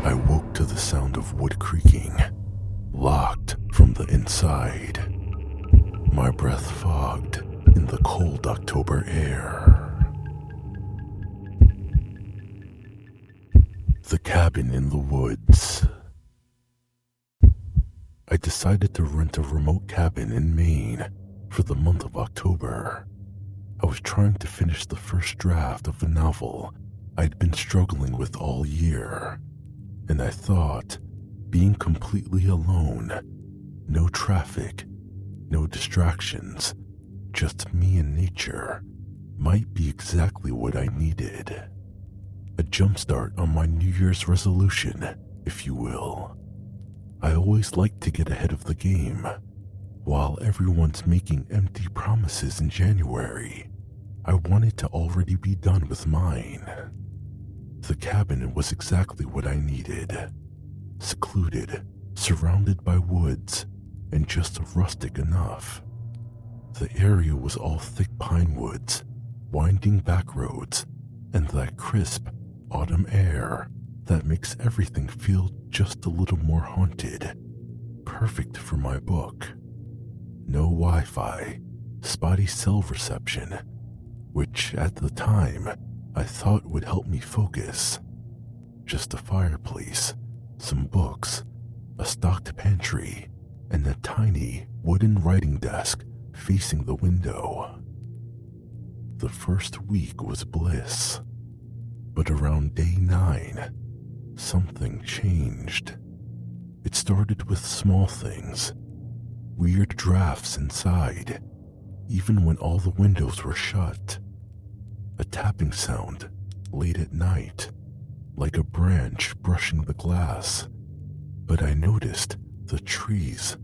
I woke to the sound of wood creaking, locked from the inside. My breath fogged in the cold October air. The cabin in the woods. I decided to rent a remote cabin in Maine for the month of October. I was trying to finish the first draft of a novel I'd been struggling with all year, and I thought being completely alone, no traffic, no distractions, just me and nature, might be exactly what I needed. A jumpstart on my New Year's resolution, if you will. I always like to get ahead of the game. While everyone's making empty promises in January, I wanted to already be done with mine. The cabin was exactly what I needed. Secluded, surrounded by woods, and just rustic enough. The area was all thick pine woods, winding back roads, and that crisp autumn air that makes everything feel just a little more haunted. Perfect for my book. No Wi-Fi, spotty cell reception, which at the time I thought would help me focus. Just a fireplace, some books, a stocked pantry, and a tiny wooden writing desk facing the window. The first week was bliss, but around day 9, something changed. It started with small things, weird drafts inside, even when all the windows were shut. A tapping sound late at night, like a branch brushing the glass, but I noticed the trees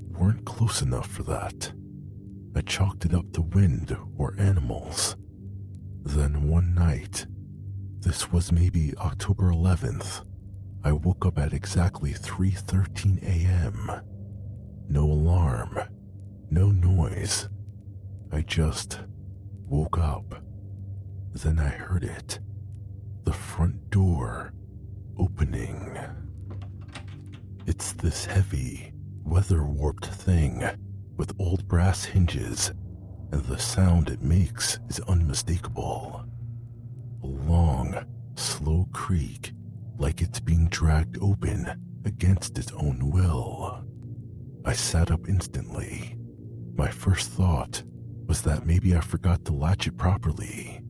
weren't close enough for that. I chalked it up to wind or animals. Then one night, this was maybe October 11th, I woke up at exactly 3:13 a.m. No alarm, no noise. I just woke up. Then I heard it. The front door opening. It's this heavy, weather-warped thing with old brass hinges, and the sound it makes is unmistakable. A long, slow creak, like it's being dragged open against its own will. I sat up instantly. My first thought was that maybe I forgot to latch it properly,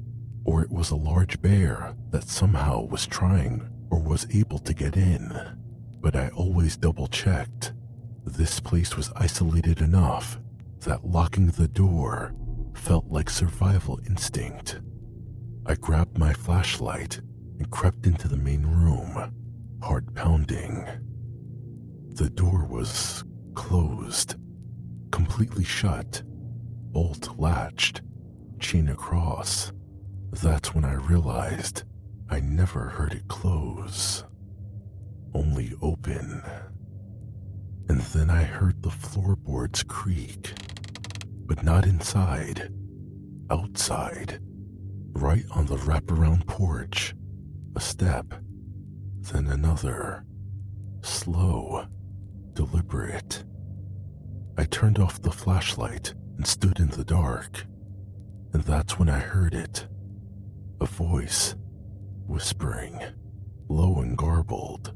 or it was a large bear that somehow was trying or was able to get in. But I always double-checked. This place was isolated enough that locking the door felt like survival instinct. I grabbed my flashlight and crept into the main room, heart pounding. The door was closed, completely shut, bolt latched, chain across. That's when I realized I never heard it close, only open. And then I heard the floorboards creak, but not inside, outside, right on the wraparound porch. A step, then another, slow, deliberate. I turned off the flashlight and stood in the dark, and that's when I heard it. A voice, whispering, low and garbled,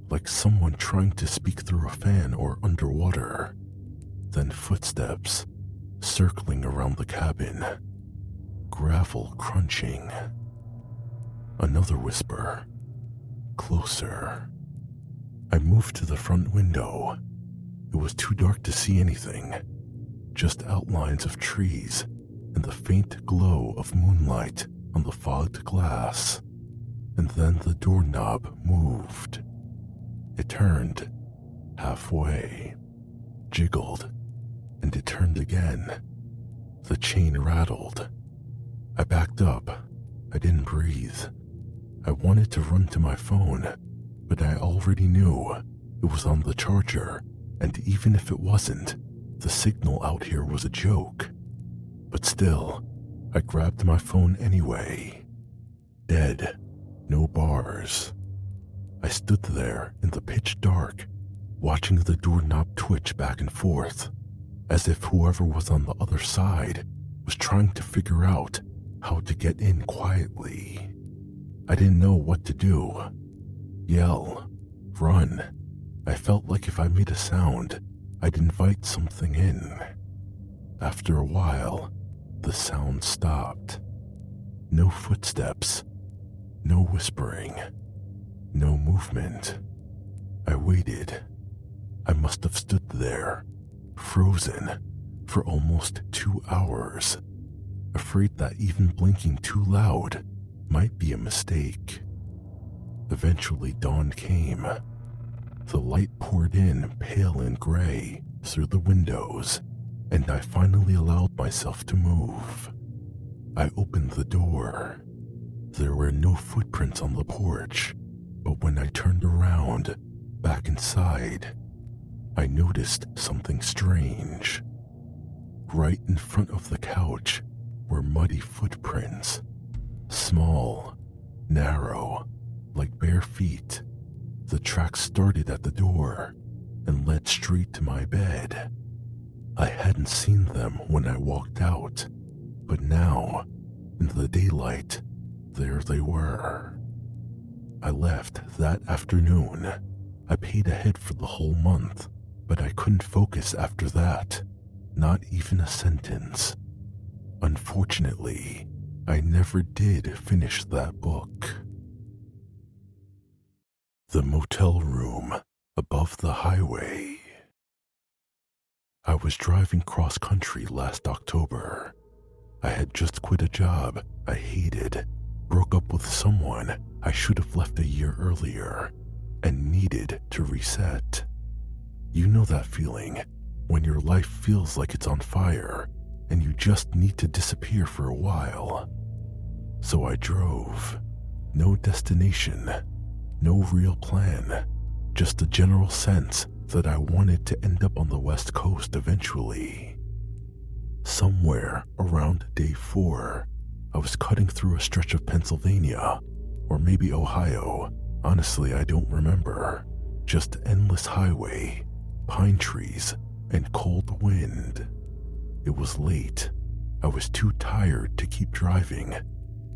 like someone trying to speak through a fan or underwater. Then footsteps, circling around the cabin, gravel crunching. Another whisper, closer. I moved to the front window. It was too dark to see anything, just outlines of trees and the faint glow of moonlight on the fogged glass. And then the doorknob moved. It turned halfway, jiggled, and it turned again. The chain rattled. I backed up. I didn't breathe. I wanted to run to my phone, but I already knew it was on the charger, and even if it wasn't, the signal out here was a joke. But still, I grabbed my phone anyway. Dead. No bars. I stood there in the pitch dark, watching the doorknob twitch back and forth, as if whoever was on the other side was trying to figure out how to get in quietly. I didn't know what to do. Yell, run. I felt like if I made a sound, I'd invite something in. After a while, the sound stopped. No footsteps, no whispering, no movement. I waited. I must have stood there, frozen, for almost 2 hours, afraid that even blinking too loud might be a mistake. Eventually, dawn came. The light poured in pale and gray through the windows, and I finally allowed myself to move. I opened the door. There were no footprints on the porch, but when I turned around, back inside, I noticed something strange. Right in front of the couch were muddy footprints, small, narrow, like bare feet. The tracks started at the door and led straight to my bed. I hadn't seen them when I walked out, but now, in the daylight, there they were. I left that afternoon. I paid ahead for the whole month, but I couldn't focus after that, not even a sentence. Unfortunately, I never did finish that book. The motel room above the highway. I was driving cross country last October. I had just quit a job I hated, broke up with someone I should have left a year earlier, and needed to reset. You know that feeling when your life feels like it's on fire and you just need to disappear for a while. So I drove. No destination, no real plan, just a general sense that I wanted to end up on the West Coast eventually. Somewhere around day 4, I was cutting through a stretch of Pennsylvania, or maybe Ohio. Honestly, I don't remember. Just endless highway, pine trees, and cold wind. It was late. I was too tired to keep driving,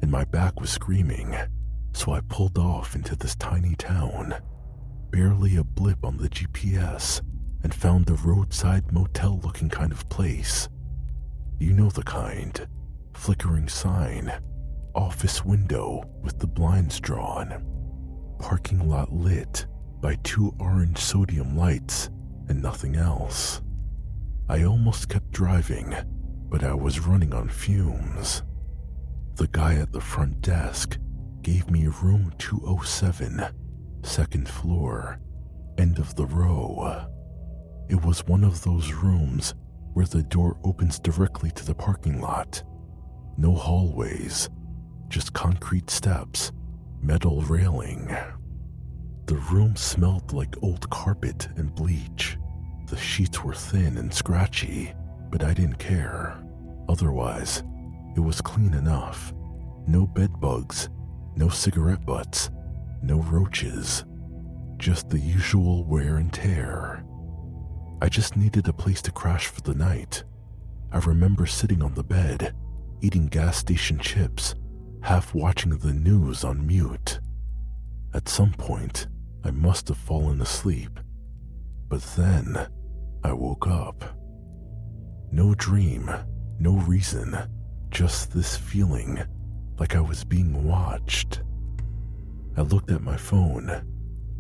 and my back was screaming, so I pulled off into this tiny town, barely a blip on the GPS, and found a roadside motel-looking kind of place. You know the kind. Flickering sign, office window with the blinds drawn, parking lot lit by 2 orange sodium lights and nothing else. I almost kept driving, but I was running on fumes. The guy at the front desk gave me room 207, second floor, end of the row. It was one of those rooms where the door opens directly to the parking lot. No hallways, just concrete steps, metal railing. The room smelled like old carpet and bleach. The sheets were thin and scratchy, but I didn't care. Otherwise, it was clean enough. No bed bugs, no cigarette butts, no roaches. Just the usual wear and tear. I just needed a place to crash for the night. I remember sitting on the bed, eating gas station chips, half watching the news on mute. At some point, I must have fallen asleep. But then, I woke up. No dream, no reason, just this feeling like I was being watched. I looked at my phone,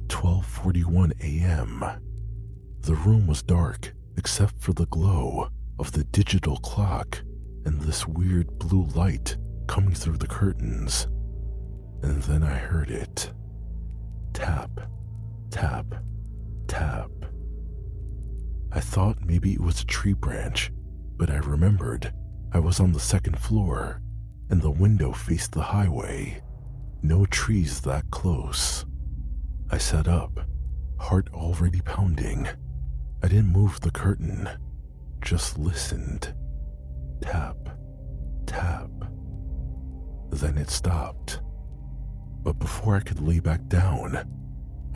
12:41 a.m. The room was dark except for the glow of the digital clock and this weird blue light coming through the curtains. And then I heard it. Tap, tap, tap. I thought maybe it was a tree branch, but I remembered I was on the second floor and the window faced the highway. No trees that close. I sat up, heart already pounding. I didn't move the curtain, just listened. Tap, tap. Then it stopped. But before I could lay back down,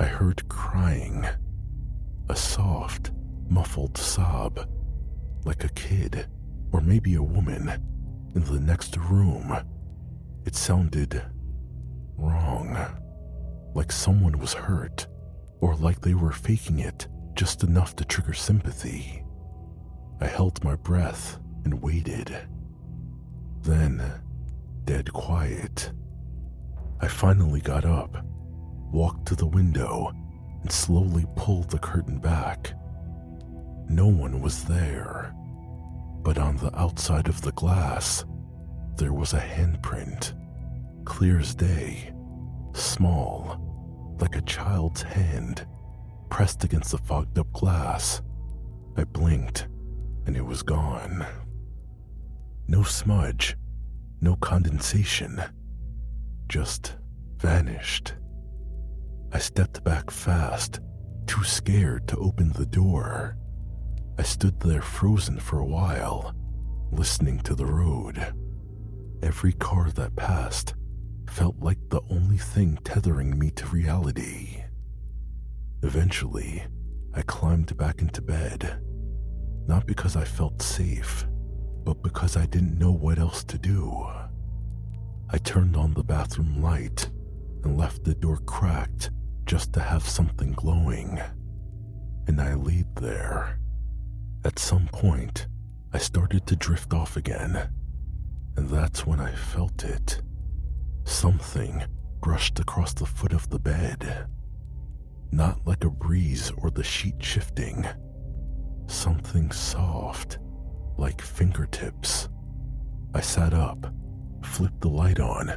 I heard crying, a soft, muffled sob, like a kid or maybe a woman in the next room. It sounded wrong, like someone was hurt, or like they were faking it just enough to trigger sympathy. I held my breath and waited. Then, dead quiet. I finally got up, walked to the window, and slowly pulled the curtain back. No one was there, but on the outside of the glass, there was a handprint, clear as day, small, like a child's hand, pressed against the fogged-up glass. I blinked, and it was gone. No smudge, no condensation, just vanished. I stepped back fast, too scared to open the door. I stood there frozen for a while, listening to the road. Every car that passed felt like the only thing tethering me to reality. Eventually, I climbed back into bed, not because I felt safe, but because I didn't know what else to do. I turned on the bathroom light and left the door cracked just to have something glowing, and I laid there. At some point, I started to drift off again, and that's when I felt it. Something brushed across the foot of the bed. Not like a breeze or the sheet shifting. Something soft, like fingertips. I sat up, flipped the light on,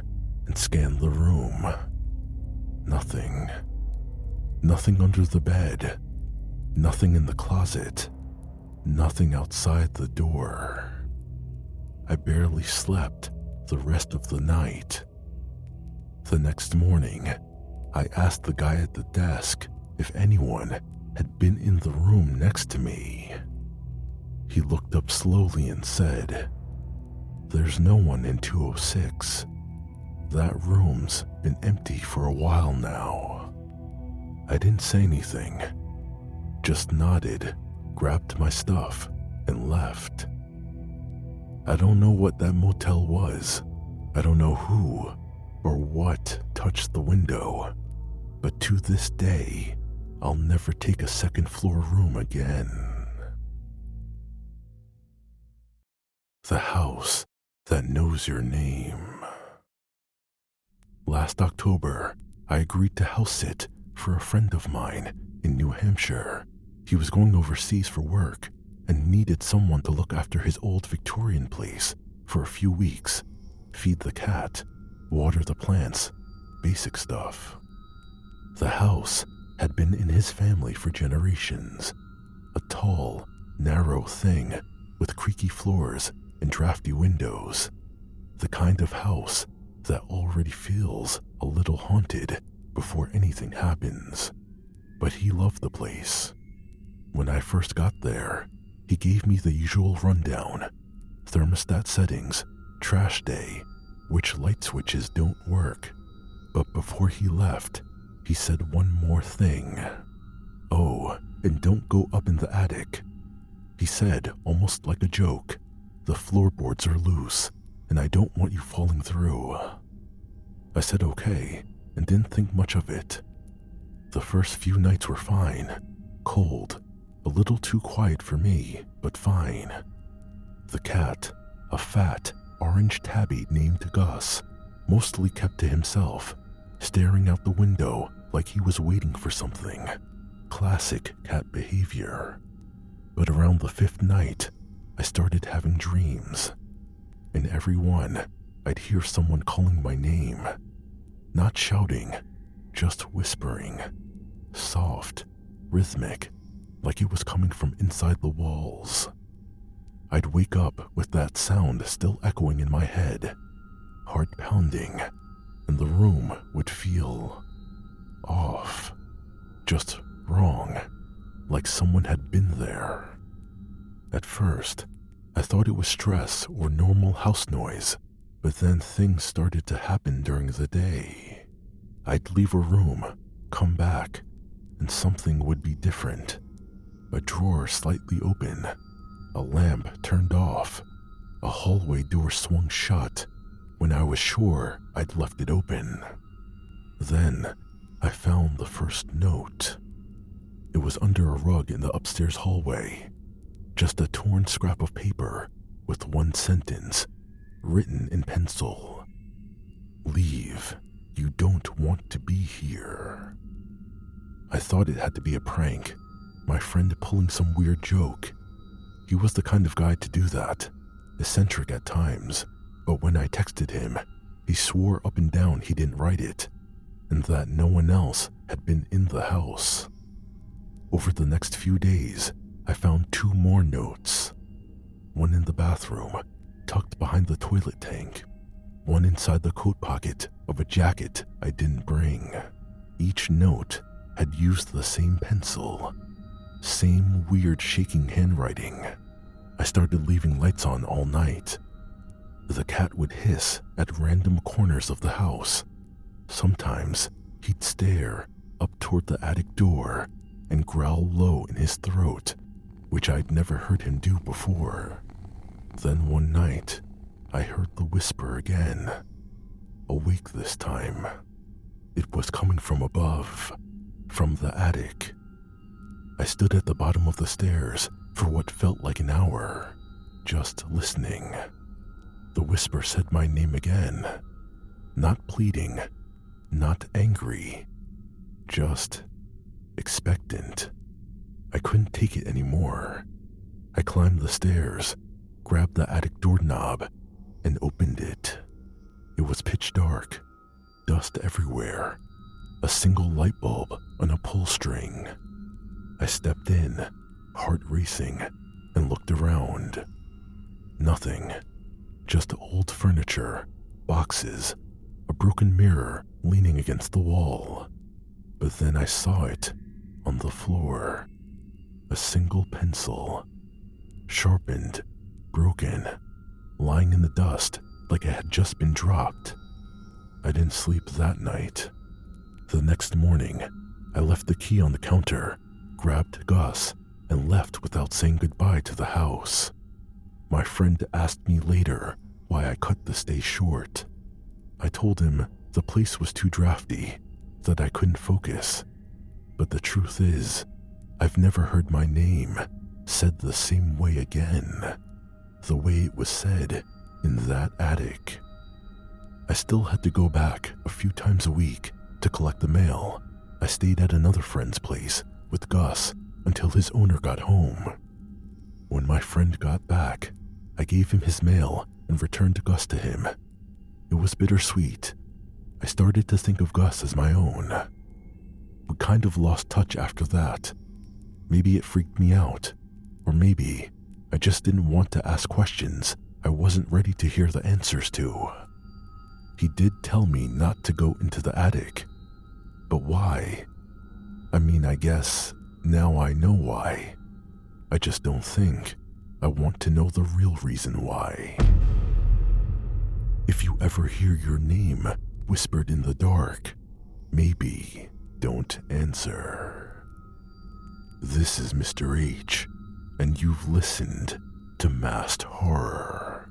and scanned the room. Nothing. Nothing under the bed. Nothing in the closet. Nothing outside the door. I barely slept the rest of the night. The next morning, I asked the guy at the desk if anyone had been in the room next to me. He looked up slowly and said, "There's no one in 206. That room's been empty for a while now." I didn't say anything, just nodded, grabbed my stuff, and left. I don't know what that motel was. I don't know who or what touched the window, but to this day, I'll never take a second-floor room again. The house that knows your name. Last October, I agreed to house sit for a friend of mine in New Hampshire. He was going overseas for work and needed someone to look after his old Victorian place for a few weeks, feed the cat, water the plants, basic stuff. The house had been in his family for generations, a tall, narrow thing with creaky floors and drafty windows, the kind of house that already feels a little haunted before anything happens. But he loved the place. When I first got there, he gave me the usual rundown: thermostat settings, trash day, which light switches don't work. But before he left, he said one more thing. "Oh, and don't go up in the attic." He said, almost like a joke, "The floorboards are loose, and I don't want you falling through." I said okay, and didn't think much of it. The first few nights were fine, cold, a little too quiet for me, but fine. The cat, a fat, orange tabby named Gus, mostly kept to himself, staring out the window like he was waiting for something. Classic cat behavior. But around the 5th night, I started having dreams. In every one, I'd hear someone calling my name. Not shouting, just whispering. Soft, rhythmic, like it was coming from inside the walls. I'd wake up with that sound still echoing in my head, heart pounding, and the room would feel off, just wrong, like someone had been there. At first, I thought it was stress or normal house noise, but then things started to happen during the day. I'd leave a room, come back, and something would be different. A drawer slightly open, a lamp turned off, a hallway door swung shut when I was sure I'd left it open. Then I found the first note. It was under a rug in the upstairs hallway, just a torn scrap of paper with one sentence written in pencil. "Leave. You don't want to be here." I thought it had to be a prank, my friend pulling some weird joke. He was the kind of guy to do that, eccentric at times, but when I texted him, he swore up and down he didn't write it, and that no one else had been in the house. Over the next few days, I found 2 more notes. One in the bathroom, tucked behind the toilet tank. One inside the coat pocket of a jacket I didn't bring. Each note had used the same pencil, same weird shaking handwriting. I started leaving lights on all night. The cat would hiss at random corners of the house. Sometimes he'd stare up toward the attic door and growl low in his throat, which I'd never heard him do before. Then one night, I heard the whisper again, awake this time. It was coming from above, from the attic. I stood at the bottom of the stairs for what felt like an hour, just listening. The whisper said my name again, not pleading, not angry, just expectant. I couldn't take it anymore. I climbed the stairs, grabbed the attic doorknob, and opened it. It was pitch dark, dust everywhere, a single light bulb on a pull string. I stepped in, heart racing, and looked around. Nothing, just old furniture, boxes, a broken mirror leaning against the wall. But then I saw it on the floor. A single pencil, sharpened, broken, lying in the dust like it had just been dropped. I didn't sleep that night. The next morning, I left the key on the counter, grabbed Gus, and left without saying goodbye to the house. My friend asked me later why I cut the stay short. I told him the place was too drafty, that I couldn't focus. But the truth is, I've never heard my name said the same way again, the way it was said in that attic. I still had to go back a few times a week to collect the mail. I stayed at another friend's place with Gus until his owner got home. When my friend got back, I gave him his mail and returned Gus to him. It was bittersweet. I started to think of Gus as my own. We kind of lost touch after that. Maybe it freaked me out, or maybe I just didn't want to ask questions I wasn't ready to hear the answers to. He did tell me not to go into the attic, but why? I mean, I guess now I know why. I just don't think I want to know the real reason why. If you ever hear your name whispered in the dark, maybe don't answer. This is Mr. H, and you've listened to Masked Horror.